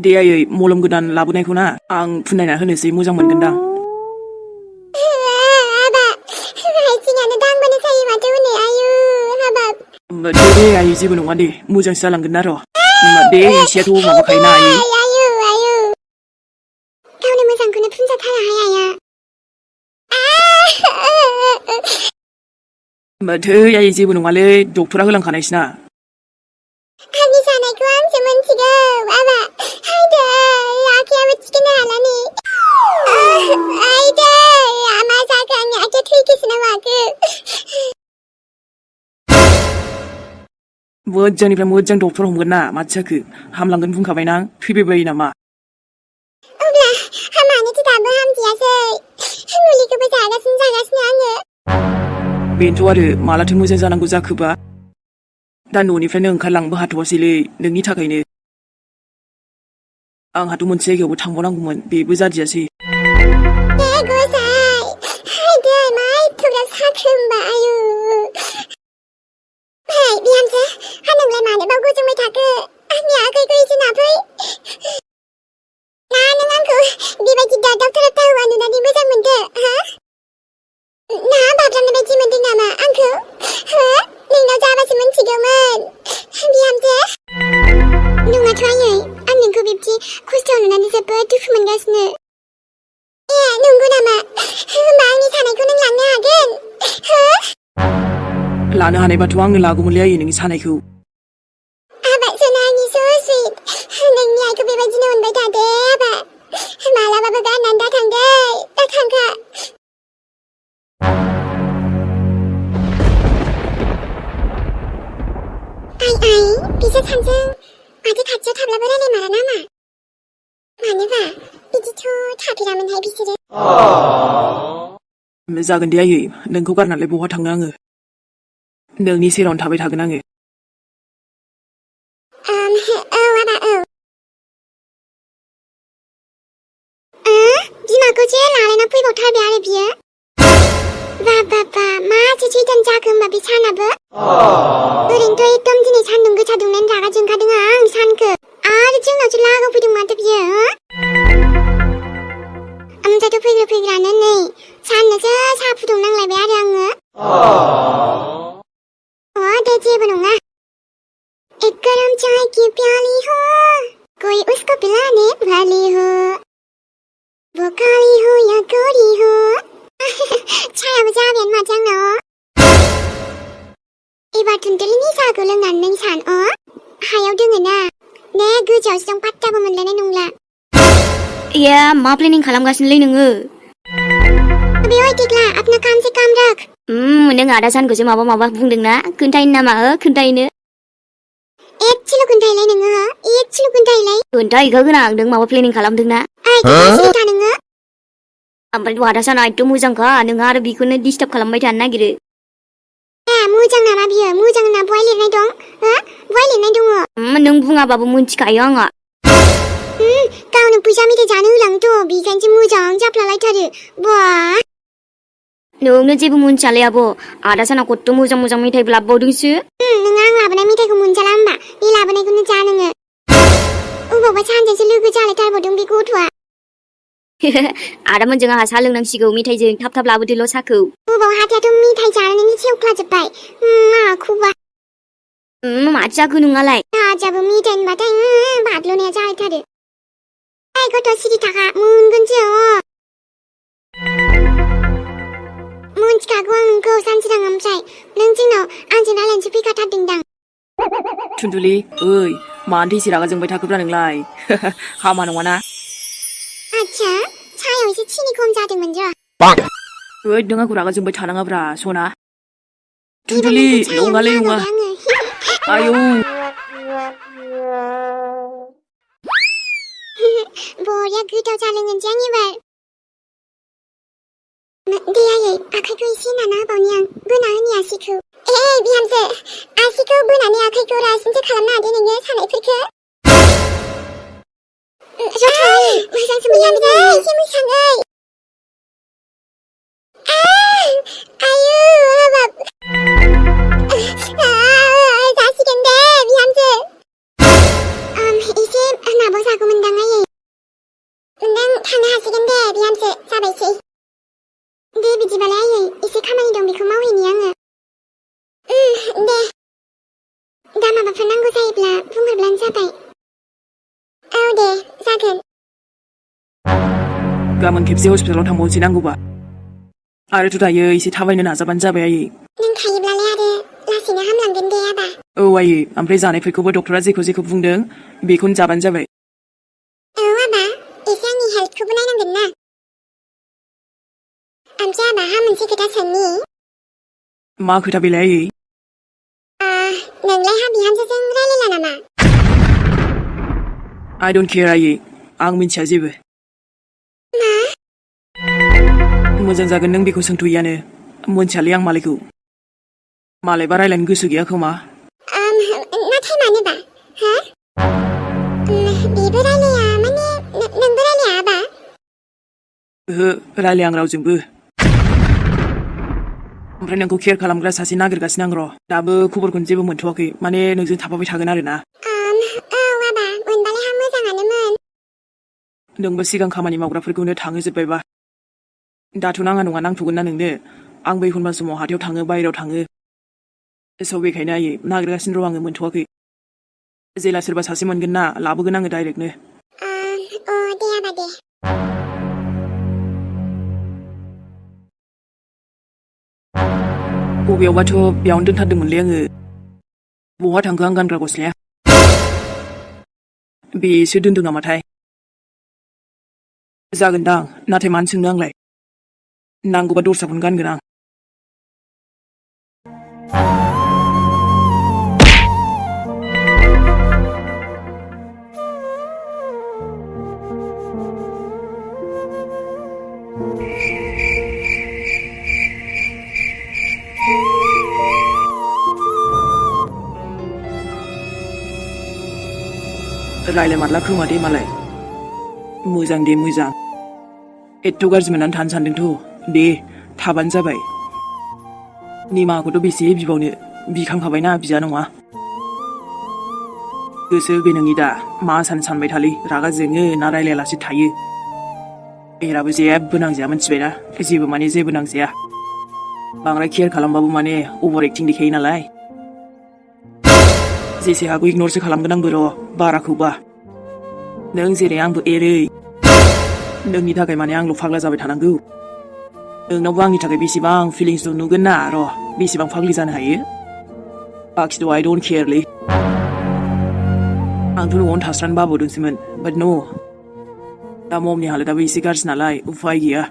देयायै मलम गोदान लाबोनायखौ ना आं फुननायना होनोसै मोजां मोनगोनदां। दे आयै जेबो नङा दे मोजांसो जालांगोन ना र'। दे एसेयाथ' माबाखायोना आयै। गावनि मोजांखौनो फुनजाथाराहाय आया। माथो आयै जेबो नङालै डक्टरा होलांखानायसोना। आंनि जानायखौ आंसो मोनथिगौ बाबा। आयदै आखायाबो थिखोनो हाला नै। आयदै मा जाखो आंनि आखाया थैखोसो ना माखो। मोजांनिफ्राय मोजां डक्टर हमगोन ना माथो जाखो हामलांगोन बुंखाबायना थैबाय बायो नामा। अब्ला हामानोथ' दाबो हामदियासै मुलिखौबो जागासिनो आङो। बेनोथ' आरो मालाथो मोजां जानांगौ जाखोबा दा न'निफ्रायनो ओंखारलांबो हाथ'वासैलै नोंनि थाखायनो। आंहाथ' मोनसे जायगायावबो थांबावनांगौमोन बेबो जादियासै। आयदै मा एथ'ग्राब साखो होमबा आयु। बिहामजो नोंलाय मानोबा गजोंबाय थाखो आंनि आखाइखौ एसे नाफै। ना नों आंखौ बेबायदि दादाव हौवा नुनानै मोजां मोनदो हा? ना बाब्राबनाय बायदि मोनदों नामा आंखौ हो? नोंनाव जाबासो मोनथिगौमोन बिहामजो। नङाथ' आयै आं नोंखौ बिब्दि खस्थ' नुनानै जोबोद दुखु मोनगासिनो। ए नंगौ नामा? होमबा आंनि सानायखौ नों लांनो हागोन हो? लानो हानायबाथ' आंनो लागौमोनलै आयै नोंनि सानायखौ। आबा सनानि स' सुइट नोंनि आइखौ बेबायदिनो अनबाय थादे आबा। मालाबाबो गारनानै दाथांखा। आइ बिसोर सानैजों माथो खाथियाव थाब्लाबो रायलायमारा नामा? मानोबा बिदिथ' थाफेरामोनहाय बिसोरो। जागोन दे आयै नोंखौ गारनानै बहा थांनो आङो नोंनि सेरावनो थाबाय थागोन आङो। औ आबा औ। बिमाखौसो लालायना फैबावथारबाय आरो बियो। बा माथो सैतान जाखो होमबा बे सानाबो। ओरैनोथ' एकदम दिनै सान्दुं गोसा दुंनायनि रागा जोंखादों आं सानखो आरो जोंनावसो लागाव फैदों माथो बियो हो? ओमफ्रायथ' फैग्रानो नै साननोसो साहा फुदुंनांलायबाय आरो आङो। दे जेबो नङा। एक गरम चाय की प्याली हो कोई उसको पिलाने वाली हो वो काली हो या गोरी हो। सायाबो जाबायानो माथो आंनाव। एबार थुनथेलिनि साहाखौ लोंनानै नों सान हायाव दोङो ना ने गोजौआवसो दं पात्ताबो मोनलायनाय नंला। मा प्लेनिं खालामगासिनोलै नोङो? अबे ओइ टिकला अपना काम से काम रख। नों आदा सानखौसो माबा बुंदोंना खोन्थायनो नामा खोन्थायनो? एसेल' खोन्थायलाय नोङो एसेल' खोन्थायलाय। खोन्थाहैखागोन आं नों माबा प्लेनिं खालामदोंना। सिरिथा नोङो। ओमफ्राय आदा साना एथ' मोजांखा नोंहा आरो बेखौनो डिस्टार्ब खालामबाय थानो नागिरो। मोजां नामा बियो मोजां होनना बहाय लिरनाय दं हो? बहाय लिरनाय दङ? नों बुङाबाबो मोनथिखायो आंहा। गावनो फैसा मेथाइ जानो होलाङोथ' बेखायनोसो मोजां जाफ्लालायथारो बा। नोंनो जेबो मोनथियालै आब' आदा साना खथ्थ' मोजां मेथाइबो लाबोबावदोंसो। नोङो आं लाबोनाय मेथाइखौ मोनजाला होमबा बे लाबोनायखौनो जा नोङो। अबावबा सानसेसो लोगो जालायथारबावदों बे गथ'आ। आदामोनजों आंहा साहा लोंनांसिगौ मेथाइजों थाब लाबोदोल' साहाखौ। बबाव हाथायाथ' मेथाइ जानानै सेवख्लाजोब्बाय माखौबा। माथो जाखो नोंहालाय? राजाबो मेथाइ होनबाथाय बादल'नाया जालायथारो। गथ' सिरि थाखा मोनगोनसो मोनथिखागौ आं नोंखौ सानसेरां ओमफ्राय नों जोंनाव आंजों रायलायनोसो फैखाथारदोंदां। थुनथुलि ओइ मानो एसे रागा जोंबाय थाखोब्रा नोंलाय हामा नङाना। आच्छा सायाव एसे सिनि खम जादोंमोन र'। ओइ नों आंखौ रागा जोंबाय थानाङाब्रा सना। थुनथुलि नङालै नङा आयौ। बरिया गोथाव जालोंगोनसै आं एबार। दे आयै आखाइखौ एसे नाना होबावनि आं बोना होनि आसिखौ। बिहामजो आसिखौ बोनानै आखाइखौ रासिनसो खालामनो हादे नोङो सानायफोरखौ। मोजांसो बिहामजो एसे मोजाङै। आयु हाबाब जासिगोन दे बिहामजो। एसे माबा जागौमोनदां जाबाय औ दे जागोन गाबोन खेबसे हस्पिटालाव थांबावनोसै नांगौबा आरोथ' दायो एसे थाबायनो नाजाबानो जाबाय आयै नोंखायोब्लालाय आरो लासैनो हामलांगोन दे आबा औ आयै ओमफ्राय जानायफोरखौबो डक्टरा जेखौ बुंदों बेखौनो जाबानो जाबाय औ आबा एसे आंनि हेल्थखौबो नायनांगोन ना ओमफ्राय आबा मोनसे खोथा सोंनि मा खोथा बेलाय आयै नोंलाय बिहामजोजों रायलायला नामा I don't care आयै आं मिन्थिया जेबो मा मोजां जागोन नों बेखौ सोंथ'यैयानो मोनथियालै आं मालायखौ मालायबा रायलायनो गोसो गैया खोमा नाथाय मानोबा हो बेबो रायलाया माने नोंबो रायलाया आबा ओहो रायलाया आं रावजोंबो ओमफ्राय नोंखौ केयार खालामग्रा सासे नागिरगासिनो आं र' दाबो खबरखौनो जेबो मोनथ'वाखै माने नोंजों थाफाबाय थागोन आरो ना औ आबा मोनबालाय मोजाङानोमोन नोंबो सिगां खामानि मावग्राफोरखौनो थांहोजोब्बायबा दाथ' नाङा नङा नांथ'गोन ना नोंनो आंबो एखनबा समाव हाथायाव थाङो बायहेरायाव थाङो स' बेखायनो आयै नागिरगासिनो र' आङो मोनथ'वाखै जेला सोरबा सासे मोनगोन ना लाबोगोन आङो डाइरेक्टनो दे आबा दे बबेयावबाथ' बेयावनो दोनथारदोंमोनलै आङो बहा थांखो आं गानग्रा गस्लाया बेसो दोनदों नामाथाय जागोनदां नाथाय मानो सोंनो आंलाय नांगौबा दस्राखौनो गानगोन आं रायलायमारला खोमा दे मालाय मोजां दे मोजां एथ' गाज्रि मोननानै थानो सानदोंथ' दे थाबानो जाबाय निमाहाखौथ' बेसे बिबावनो बिखांखाबायना बिया नङा गोसो बे नोंनि दा मा सानबाय थालै रागा जोङो ना रायलायालासे थायो एराबो जेबो नांजाया मिथिबायना जेबो माने जेबो नांजाया बांद्राय केयार खालामबाबो माने अभार एक्टिं देखायो नालाय जेसे हागौ इगनरसो खालामगोन आंबो र' बाराखौबा नों जेरै आंबो एरै नोंनि थाखाय माने आंल' फाग्ला जाबाय थानांगौ नोंनावबो आंनि थाखाय बेसेबां फिलिंस दं नुगोन ना र' बेसेबां फाग्लि जानो हायो बाखिथ' I don't care लै आंथ' न'आवनो थास्रानो बाबावदोंसोमोन बाट न' दा ममनि हालोदाबो एसे गाज्रि नालाय उफाय गैया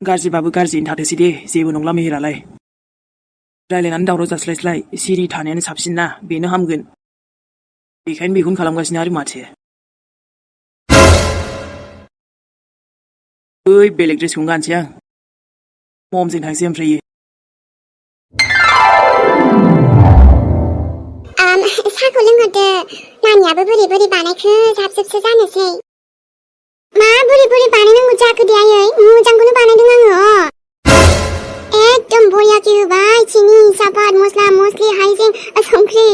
गाज्रिबाबो गाज्रियैनो थाथोसै दे जेबो नंला मेहेरालाय रायलायनानै दावराव जास्लायस्लाय सिरि थानायानो साबसिन ना बेनो हामगोन बेखायनो बेखौनो खालामगासिनो आरो माथो ओइ बेलेग ड्रेसखौनो गानसै आं ममजों थांसै ओमफ्रायो साहाखौ लोंहरदो नानियाबो बोरै बानायखो जाबजोबसो जानोसै मा बोरै बानायनांगौ जाखो दे आयै मोजांखौनो बानायदों आङो एकदम बरियाके होबाय सिनि सापात मस्ला मस्लि हाइजें संख्रि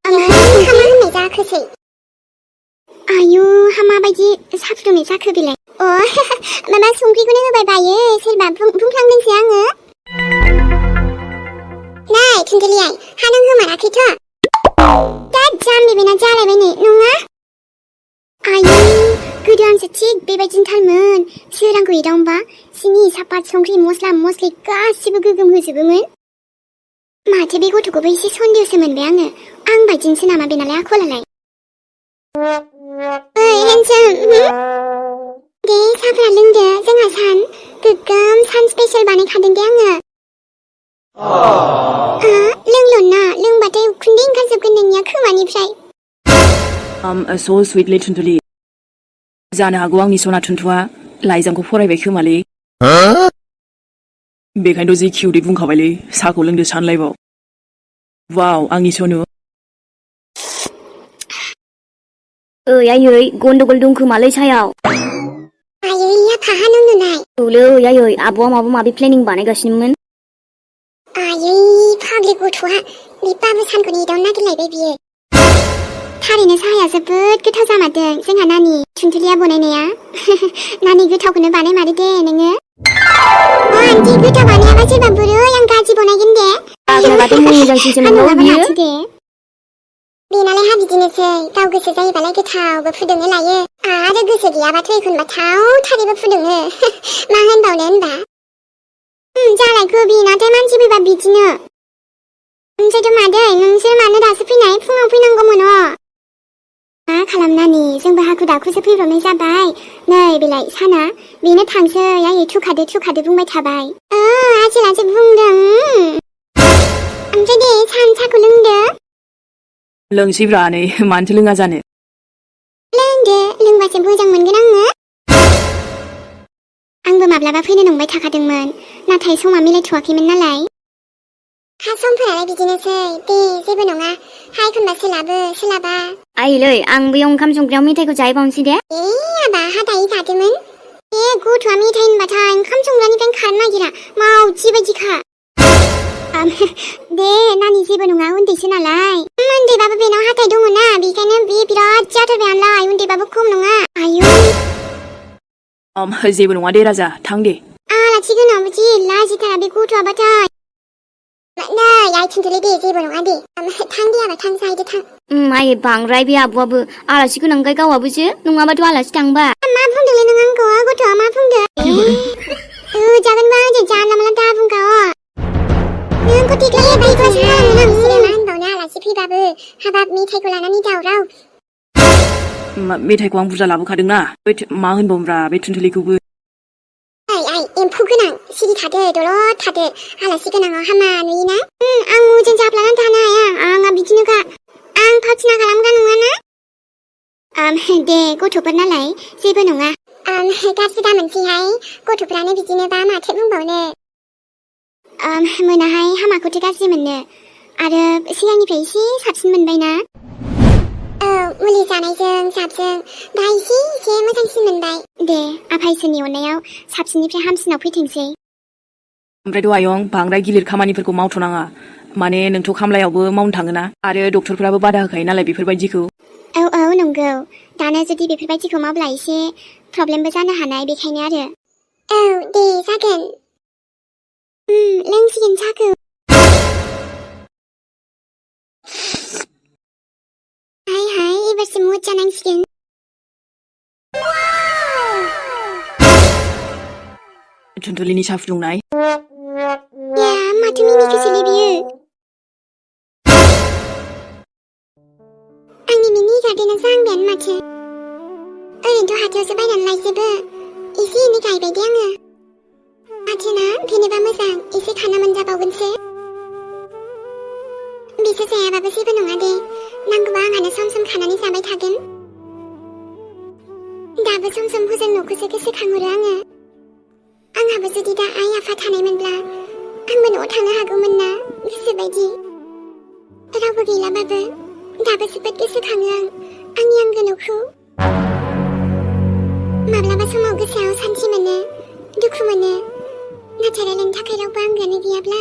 हामा होननाय जाखोसै आयु हामा बायदि साहा फुदुंनाय जाखो बेलाय माबा संख्रिखौनो होबाय बायो सोरबा बुंफ्लांदोंसै आङो नै थुनजुलियाय हा नों होमाराखैथ' दा जाम्बि बेना जालायबाय नै नङा आयु गोदो आंसो थिग बेबायदिनो थारमोन सोरांखौ एदावनोबा सिनि सापात संख्रि मस्ला मस्लि गासिबो गोगोम होजोबोमोन माथो बे गथ'खौबो एसे सन्देहसो मोनबाय आङो आं बायदिनोसो नामा बेनालाय आखलालाय ओइ हेन्डसाम दे साहाफोरा लोंदो जोंहा सान गोगोम सान स्पेसियेल बानायखादों दे आङो लोंल' ना लोंबाथाय उखुन्दै ओंखारजोबगोन नोंनिया खोमानिफ्राय so sweetly थुनथुलि जानो हागौ आंनि सना थुनथुआ लाइजामखौ फरायबाय खोमालै बेखायनोथ' जि किउटै बुंखाबायलै साहाखौ लोंदो सानलायबाव वाव आंनि सनु ओइ आयै गन्डगल दं खोमालै सायाव आयै आफाहा नों नुनाय औलै आयै आब'आ माबा माबि प्लेनिं बानायगासिनोमोन आयै फाग्लि गथ'आ बे बाबु सानखौनो एदावनो नागिरलायबाय बियो थारैनो साहाया जोबोद गोथाव जामारदों जोंहा नानि थुनथुलिया बनायनाया नानि गोथावखौनो बानायमारो दे नोङो आन्टी गोथाव बानायाबा सोरबा बोरै आं गाज्रि बनायगोन दे बानायबाथ' मोजांसिनसो मोनबावो बियो बेनालाय बिदिनोसै गाव गोसो जायोबालाय गोथावबो फुदुंनो लायो आरो गोसो गैयाबाथ' एखनबा थाव-थारैबो फुदुङो मा होनबावनो होनबा जालायखो बेनाथाय मानसि फैबा बिदिनो ओमफ्रायथ' मादै नोंसोर मानो दासो फैनाय फुङाव फैनांगौमोन मा खालामनानि जोंबो हाखु दाखुसो फैब्रबनाय जाबाय नै बेलाय साना बेनो थांसै आयै थुखादो बुंबाय थाबाय आसोलासो बुंदों ओमफ्राय दे साखौ लोंदो लोंसैब्रा नै मानोथो लोङा जानो लोंदो लोंबासो मोजां मोनगोन आंबो माब्लाबा फैनो नंबाय थाखादोंमोन नाथाय समा मिलायथ'वाखैमोन नालाय समफोरालाय बिदिनोसै दे जेबो नङा एखनबा सोलाबा आइलै आं बैयाव ओंखाम संग्रायाव मेथाइखौ जाहैबावनोसै दे आबा हादायै जादोंमोन गथ'आ मेथाइ होनबाथाय ओंखाम संग्रानिफ्रायनो खारनो नागिरा मावजि बायदिखा दे नानि जेबो नङा उन्दैसो नालाय उन्दैबाबो बेनाव हाथाय दङ ना बेखायनो बे बिराद जाथारबाय आनलाय उन्दैबाबो खम नङा आयौ जेबो नङा दे राजा थां दे आलासि गोनांबो जि लाजिथारा बे गथ'आबाथाय नै आइ थुनथुलि दे जेबो नङा दे थां दे आबा थां जाहैदो थां आयै बांद्राय बे आब'आबो आलासि गोनांखाय गावाबोसो नङाबाथ' आलासि थांबा मा बुंदोंलै नों आंखौ गथ'आ मा बुंदों जागोनबा आंजों जानला मानला दा बुंखा नोंखौ देग्लाय बायदिसो खालामगोन आं बिसोरो मा होनबावनो आलासि फैबाबो हाबाब मेथाइखौ लानानै दावराव मेथाइखौ आं बुरजा लाबोखादोंना मा होनबावब्रा बे थुनथुलिखौबो आइ एम्फौ गोनां सिरि थादो दलद थादो आलासि गोनाङाव हामा नुयोना आं मुजों जाफ्लानानै थानो हाया आंहा बिदिनोखा आं फावथिना खालामग्रा नङाना दे गथ'फोर नालाय जेबो नङा गाज्रि दामोनसैहाय गथ'फ्रानो बिदिनोबा माथो बुंबावनो मोनाहाय हामाखौथ' गाज्रि मोननो आरो सिगांनिफ्राय एसे साबसिन मोनबायना मुलि जानायजों जाबजों दा एसे मोजांसिन मोनबाय दे आफा इसोरनि अननायाव साबसिननिफ्राय हामसिनाव फैथोंसै ओमफ्रायथ' आयं बांद्राय गिलिर खामानिफोरखौ मावथ'नाङा माने नोंथ' खामलायावबो मावनो थाङोना आरो डक्टरफोराबो बादा होखायो नालाय बेफोरबायदिखौ औ नंगौ दानो जुदि बेफोरबायदिखौ मावब्ला एसे प्रब्लेमबो जानो हानाय बेखायनो आरो दे जागोन लोंसिगोन साखौ हाय एबारसो मोजां नांसिगोन थुनथुलिनि साहा फुदुंनाय माथो मिनिखोसोलै बियो आंनि मिनि गार्डेना जाहांबायानो माथो ओरैनोथ' हाथायावसो बायनानै लायजोबो एसे एनै गायबाय दे आङो माथोना बेनोबा मोजां एसे खाना मोनजाबावगोनसो बिसोर जायाबाबो जेबो नङा दे नांगौबा आंहानो सम सम खानानै जाबाय थागोन दाबो सम सम हजों न'खौसो गोसोखांहरो आङो आंहाबो जुदि दा आइ आफा थानायमोनब्ला आंबो न'आव थांनो हागौमोन ना गोसोबायदि रावबो गैलाबाबो दाबो जोबोद गोसोखाङो आंनि आंगो न'खौ माब्लाबा समाव गोसोआव सान्थि मोनो दुखु मोनो नाथाय रायलायनो थाखाय रावबो आंगोआनो गैयाब्ला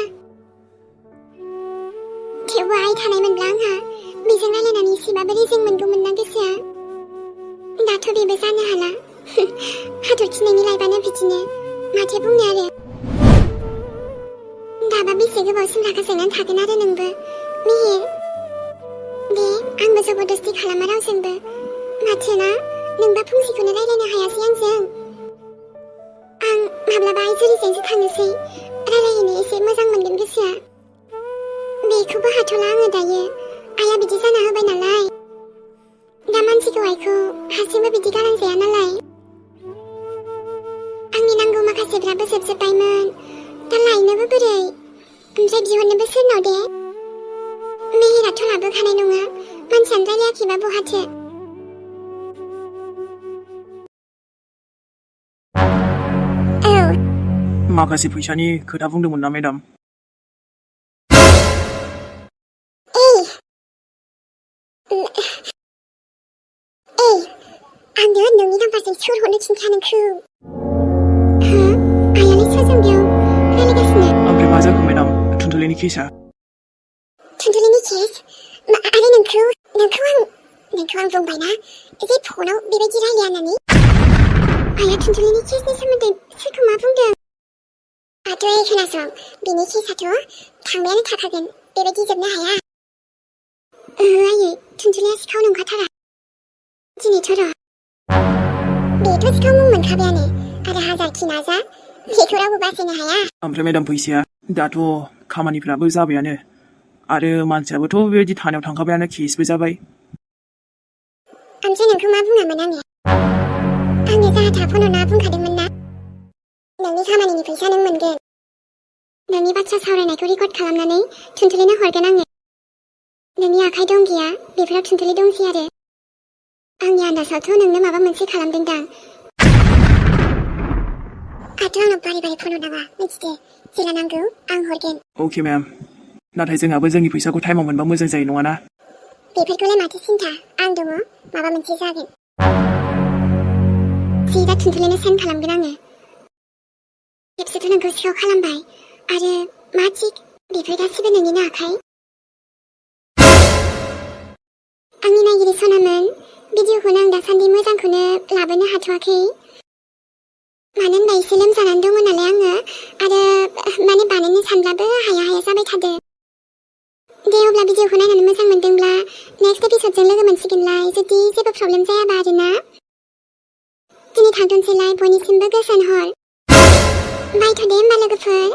थेवबो आइ थानायमोनब्ला आंहा बेजों रायलायनानै एसेबाबो रेजें मोनगौमोन ना गोसोआ दाथ' बेबो जानो हाला हाथरखिनायनि लाइफआनो बिदिनो माथो बुंनो आरो दाबा बेसे गोबावसिम रागा जोंनानै थागोन आरो नोंबो मिहिर दे आंबो जबरदस्ति खालामा रावजोंबो माथोना नोंबा फंसेखौनो रायलायनो हायासै आंजों आं माब्लाबा आइ जुरिजोंसो थांनोसै रायलायहैनो एसे मोजां मोनगोन गोसोआ बेखौबो हाथ'ला आङो दायो आइया बिदि जाना होबाय नालाय दा मानसिखौ आइखौ हारसिंबो बिदि गालांजाया नालाय आंनि नांगौ माखासेफ्राबो जोबजोब्बायमोन दा लायनोबो बोरै ओमफ्राय बिहरनोबो सोरनाव दे मेहेराथ' लाबोखानाय नङा मानसियानो रायलायाखैबा बहाथो माखासे फैसानि खोथा बुंदोंमोन ना मेडाम आंनो नोंनि नाम्बारजों सोरहरनो खिन्था नोंखौ आइयालाय सोरजों बेयाव रायलायगासिनो ओमफ्राय मा जाखो मेडाम थुनथुलिनि केसा थुनथुलिनि केस आरो नोंखौ आं बुंबायना जे फनाव बेबायदि रायलाया होननानै आइया थुनथुलिनि केसनि सोमोन्दै सोरखौ मा बुंदों दाथ' खोनासं बेनि केसाथ' थांबायानो थाखागोन बेबायदि जोबनो हाया आयै 춘추리야 시카오 नंखाथारा दिनैथ' र' बेथ' सिखाव मुं मोनखाबायानो आरो हाजारखि नाजा बेखौ रावबो बासायनो हाया ओमफ्राय मेडाम फैसाया दाथ' खामानिफ्राबो जाबायानो आरो मानसियाबोथ' बेबायदि थानायाव थांखाबायानो केसबो जाबाय ओमफ्राय नोंखौ मा बुङामोन आङो जाहा फन हरना बुंखादोंमोन ना नोंनि खामानिनि फैसा नों मोनगोन नोंनि बाथ्रा सावरायनायखौ रेकर्ड खालामनानै थुनथुलिनो हरगोन आङो नोंनि आखाइ दं गैया बेफोराव थुनथुलि दंसै आरो आंनि आन्दाजावथ' नोंनो माबा मोनसे खालामदोंदां आरो आंनाव बारे बारे फन हरनाङा मिथिदे जेला नांगौ आं हरगोन अके मेम नाथाय जोंहाबो जोंनि फैसाखौ टाइमाव मोनबा मोजां जायो नङाना बेफोरखौलाय माथो सिन्था आं दङ माबा मोनसे जागोन जि दा थुनथुलिनो सेन्ड खालामगोन आङो खेबसेथ' नोंखौ सिखाव खालामबाय आरो मा थिक बेफोर गासिबो नोंनिनो आखाइ आंनि नायगिरि सनामोन भिडिअखौनो आं दासान्दि मोजांखौनो लाबोनो हाथ'वाखै मानो होनबा एसे लोमजानानै दङ नालाय आङो आरो माने बानायनो सानब्लाबो हाया जाबाय थादो दे अब्ला भिडिअखौ नायनानै मोजां मोनदोंब्ला नेक्स्ट एपिसडजों लोगो मोनसिगोनलाय जुदि जेबो प्रब्लेम जायाबा आरोना दिनै थांथ'नोसैलाय बयनिसिमबो गोजोन हर बायथ' दे होमबा लोगोफोर